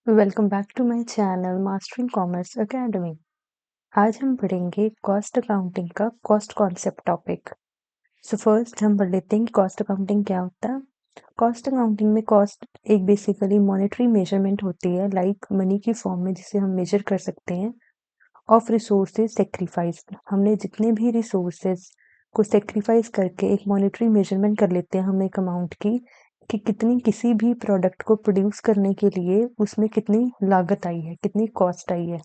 Welcome back to my channel mastering commerce academy. आज हम पढ़ेंगे कॉस्ट अकाउंटिंग का cost concept topic. So first हम पढ़ लेते हैं कि कॉस्ट अकाउंटिंग क्या होता है। कॉस्ट अकाउंटिंग में कॉस्ट एक बेसिकली मॉनेटरी मेजरमेंट होती है, लाइक मनी की फॉर्म में, जिसे हम मेजर कर सकते हैं ऑफ रिसोर्सेज सेक्रीफाइस। हमने जितने भी रिसोर्सेज को सेक्रीफाइस करके एक मॉनेटरी मेजरमेंट कर लेते हैं हम एक अमाउंट की, कि कितनी किसी भी प्रोडक्ट को प्रोड्यूस करने के लिए उसमें कितनी लागत आई है, कितनी कॉस्ट आई है,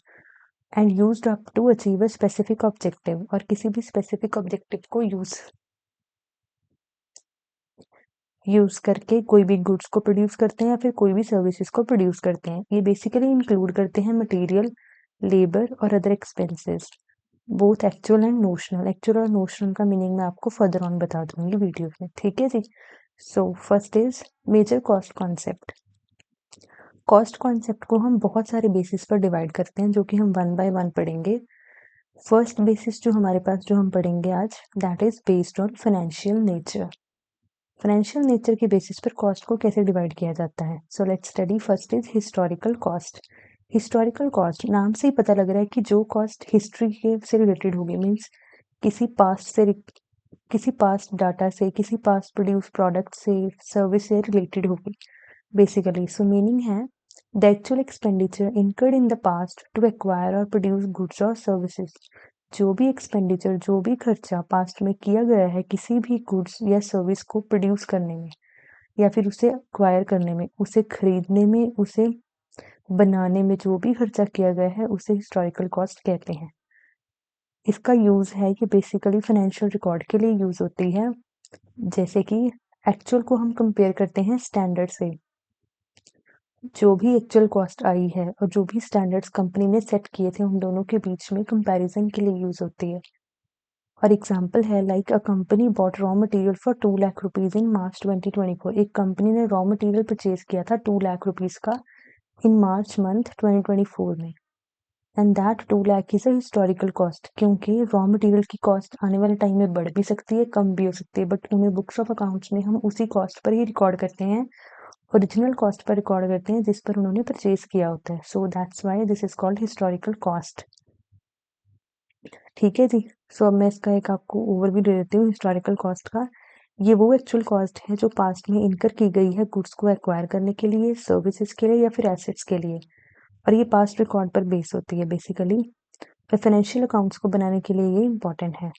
and used up to achieve a specific objective. और किसी भी स्पेसिफिक ऑब्जेक्टिव को यूज करके कोई भी गुड्स को प्रोड्यूस करते हैं या फिर कोई भी सर्विसेज को प्रोड्यूस करते हैं। ये बेसिकली इंक्लूड करते हैं मटेरियल, लेबर और other expenses, both actual and notional. Actual और नोशनल का मीनिंग मैं आपको फर्दर ऑन बता दूंगी वीडियो में, ठीक है जी। So first is major cost concept. Cost concept को हम बहुत सारे बेसिस पर डिवाइड करते हैं, जो कि हम वन बाय वन पढ़ेंगे। फर्स्ट बेसिस जो हमारे पास जो हम पढ़ेंगे आज, that is based on financial nature. Financial nature के बेसिस पर कॉस्ट को कैसे डिवाइड किया जाता है। So let's study. First is historical cost. Historical cost, नाम से ही पता लग रहा है कि जो कॉस्ट हिस्ट्री के से रिलेटेड होगी, मीन्स किसी किसी पास्ट डाटा से, किसी पास्ट प्रोड्यूस प्रोडक्ट से, सर्विस से रिलेटेड होगी बेसिकली। सो मीनिंग है the actual expenditure incurred in the past to acquire और प्रोड्यूस गुड्स और सर्विसेज। जो भी एक्सपेंडिचर, जो भी खर्चा पास्ट में किया गया है किसी भी गुड्स या सर्विस को प्रोड्यूस करने में, या फिर उसे एक्वायर करने में, उसे खरीदने में, उसे बनाने में, जो भी खर्चा किया गया है उसे हिस्टोरिकल कॉस्ट कहते हैं। इसका यूज है कि बेसिकली फाइनेंशियल रिकॉर्ड के लिए यूज होती है। जैसे कि एक्चुअल को हम कंपेयर करते हैं स्टैंडर्ड से, जो भी एक्चुअल कॉस्ट आई है और जो भी स्टैंडर्ड्स कंपनी ने सेट किए थे, उन दोनों के बीच में कंपैरिजन के लिए यूज होती है। और एग्जांपल है like a company bought raw material for 2 lakh rupees in March 2024। एक कंपनी ने रॉ मटेरियल परचेज किया था 2 लाख रुपीज का इन मार्च मंथ 2024 में, and that 2 lakh is a historical cost. क्योंकि रॉ मटेरियल की कॉस्ट आने वाले टाइम में बढ़ भी सकती है, कम भी हो सकती है, बट उन्हें बुक्स ऑफ अकाउंट्स में हम उसी कॉस्ट पर ही रिकॉर्ड करते हैं, ओरिजिनल कॉस्ट पर रिकॉर्ड करते हैं जिस पर उन्होंने परचेज किया होता है। So that's why this is called historical cost, ठीक है जी। सो अब मैं इसका एक आपको ओवरव्यू दे देती हूँ हिस्टोरिकल कॉस्ट का। ये वो एक्चुअल कॉस्ट है जो पास्ट में इनकर की गई है गुड्स को एक्वायर करने के लिए, सर्विसेज के लिए या फिर एसेट्स के लिए, और ये पास्ट रिकॉर्ड पर बेस होती है बेसिकली। फाइनेंशियल अकाउंट्स को बनाने के लिए ये इंपॉर्टेंट है,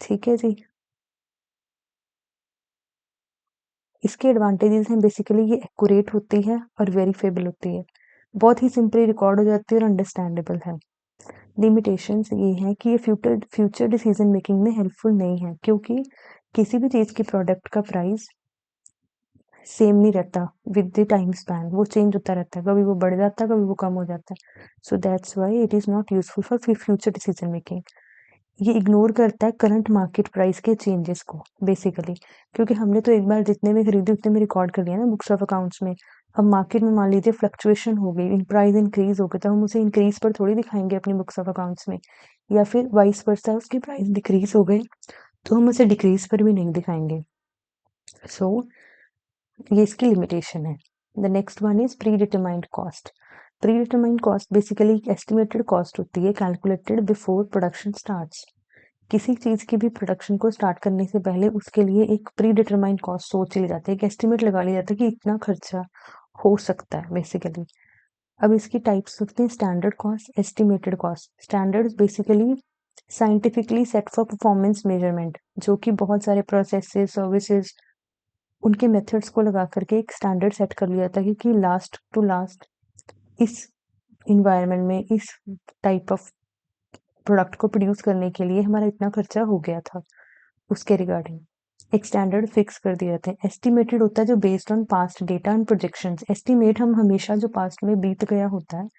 ठीक है जी। इसके एडवांटेजेस हैं बेसिकली ये एक्यूरेट होती है और वेरीफेबल होती है, बहुत ही सिंपली रिकॉर्ड हो जाती है और अंडरस्टैंडेबल है। लिमिटेशंस ये हैं कि ये फ्यूचर डिसीजन मेकिंग में हेल्पफुल नहीं है, क्योंकि किसी भी चीज़ की प्रोडक्ट का प्राइस सेम नहीं रहता विद द टाइम स्पैन, वो चेंज होता रहता है, कभी वो बढ़ जाता है, कभी वो कम हो जाता है। So that's why it is not useful for future decision making. ये इग्नोर करता है करंट मार्केट प्राइस के चेंजेस को बेसिकली, क्योंकि हमने तो एक बार जितने में खरीदे उतने में रिकॉर्ड कर लिया ना बुक्स ऑफ अकाउंट्स में। अब मार्केट में मान लीजिए फ्लक्चुएशन हो गई, इन प्राइस इंक्रीज हो गया, तो हम उसे इंक्रीज पर थोड़ी दिखाएंगे अपनी बुक्स ऑफ अकाउंट्स में, या फिर वाइस वर्सा उसकी प्राइस डिक्रीज हो गई तो हम उसे डिक्रीज पर भी नहीं दिखाएंगे। सो ये इसकी लिमिटेशन है। The next one is pre determined cost. Pre determined cost basically estimated cost होती है, कैलकुलेटेड बिफोर प्रोडक्शन स्टार्ट्स। किसी चीज़ की भी प्रोडक्शन को स्टार्ट करने से पहले उसके लिए एक प्री डिटरमाइंड कॉस्ट सोच ली जाती है, एक एस्टिमेट लगा लिया जाता है कि इतना खर्चा हो सकता है बेसिकली। अब इसकी टाइप्स होते हैं standard cost, estimated cost. Standard basically scientifically set for performance measurement, जो कि बहुत सारे प्रोसेसेस, सर्विसेज, उनके मेथड्स को लगा करके एक स्टैंडर्ड सेट कर लिया था कि लास्ट टू लास्ट इस इन्वायरमेंट में, इस टाइप ऑफ प्रोडक्ट को प्रोड्यूस करने के लिए हमारा इतना खर्चा हो गया था, उसके रिगार्डिंग एक स्टैंडर्ड फिक्स कर दिए जाते हैं। एस्टिमेटेड होता है जो based on past data and projections. Estimate हम हमेशा जो पास्ट में बीत गया होता है,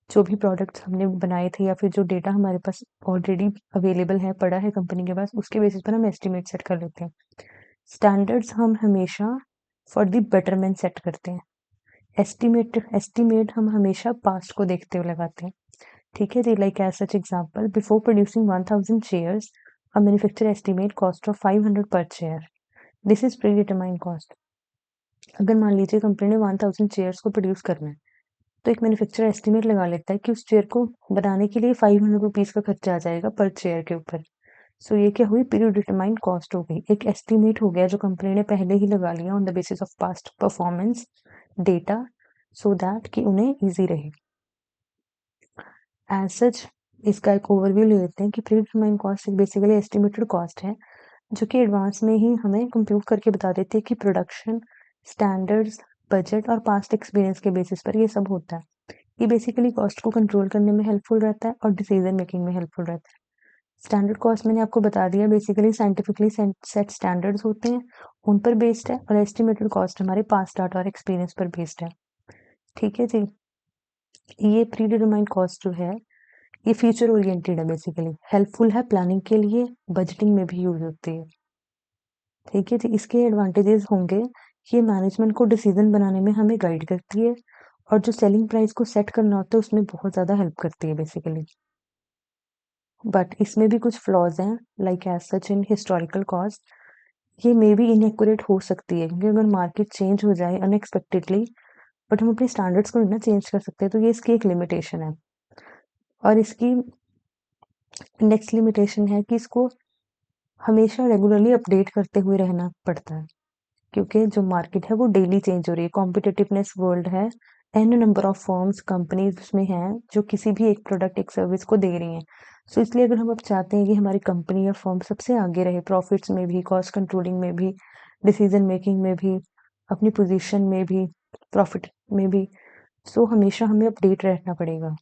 जो भी प्रोडक्ट्स हमने बनाए थे या फिर जो डेटा हमारे पास ऑलरेडी अवेलेबल है, पड़ा है कंपनी के पास, उसके बेसिस पर हम एस्टिमेट सेट कर लेते हैं। स्टैंडर्ड्स हम हमेशा फॉर द बेटरमेंट सेट करते हैं। एस्टिमेट हम हमेशा पास्ट को देखते हुए लगाते हैं, ठीक है जी। Like as such example, before producing 1000 chairs a manufacturer estimate cost of 500 per chair. This is predetermined cost. अगर मान लीजिए कंपनी ने 1000 चेयर्स को प्रोड्यूस करना है, तो एक मैन्युफैक्चरर एस्टिमेट लगा लेता है कि उस चेयर को बनाने के लिए 500 रुपीज़ का खर्चा आ जाएगा पर चेयर के ऊपर। सो ये क्या हुई, प्री डिटरमाइंड कॉस्ट हो गई, एक एस्टिमेट हो गया जो कंपनी ने पहले ही लगा लिया on the basis of past performance data, so that कि उन्हें ईज़ी रहे। एज सच इसका एक ओवरव्यू ले लेते हैं कि प्री डिटरमाइंड कॉस्ट एक बेसिकली एस्टिमेटेड कॉस्ट है जो कि एडवांस में ही हमें कंप्यूट करके बता देते हैं कि प्रोडक्शन स्टैंडर्ड्स, बजट और पास्ट एक्सपीरियंस के बेसिस पर ये सब होता है। ये बेसिकली कॉस्ट को कंट्रोल करने में हेल्पफुल रहता है और डिसीजन मेकिंग में हेल्पफुल रहता है। स्टैंडर्ड कॉस्ट मैंने आपको बता दिया, बेसिकली साइंटिफिकली सेट स्टैंडर्ड्स होते हैं, उन पर बेस्ड है, और एस्टिमेटेड कॉस्ट हमारे पास्ट डाटा और एक्सपीरियंस पर बेस्ड है। ठीक है जी, ये प्री डिटरमाइंड कॉस्ट जो है ये फ्यूचर ओरिएंटेड है, बेसिकली हेल्पफुल है प्लानिंग के लिए, बजटिंग में भी यूज होती है। ठीक है जी, इसके एडवांटेजेस होंगे कि ये मैनेजमेंट को डिसीजन बनाने में हमें गाइड करती है और जो सेलिंग प्राइस को सेट करना होता है उसमें बहुत ज़्यादा हेल्प करती है बेसिकली। बट इसमें भी कुछ फ्लॉज हैं, लाइक एज सच इन हिस्टोरिकल कॉस्ट ये मे बी इनएक्यूरेट हो सकती है, क्योंकि अगर मार्केट चेंज हो जाए अनएक्सपेक्टेडली बट हम अपने स्टैंडर्ड्स को नहीं ना चेंज कर सकते, तो ये इसकी एक लिमिटेशन है। और इसकी नेक्स्ट लिमिटेशन है कि इसको हमेशा रेगुलरली अपडेट करते हुए रहना पड़ता है, क्योंकि जो मार्केट है वो डेली चेंज हो रही है, कॉम्पिटिटिवनेस वर्ल्ड है, an number of firms companies उसमें हैं जो किसी भी एक प्रोडक्ट एक सर्विस को दे रही हैं। सो इसलिए अगर हम अब चाहते हैं कि हमारी कंपनी या फर्म सबसे आगे रहे, प्रॉफिट्स में भी, कॉस्ट कंट्रोलिंग में भी, डिसीजन मेकिंग में भी, अपनी पोजीशन में भी, प्रॉफिट में भी, सो हमेशा हमें अपडेट रहना पड़ेगा।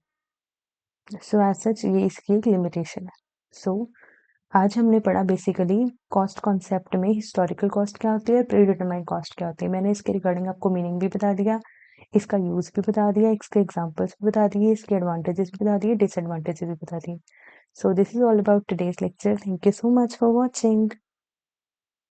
सो एज सच ये इसकी एक लिमिटेशन है। सो आज हमने पढ़ा बेसिकली कॉस्ट कॉन्सेप्ट में हिस्टोरिकल कॉस्ट क्या होती है, प्री डिटरमाइंड कॉस्ट क्या होती है। मैंने इसके रिगार्डिंग आपको मीनिंग भी बता दिया, इसका यूज भी बता दिया, इसके एग्जांपल्स भी बता दिए, इसके एडवांटेजेस भी बता दिए, डिसएडवांटेजेस भी बता दिए। So this is all about today's lecture. Thank you so much for watching.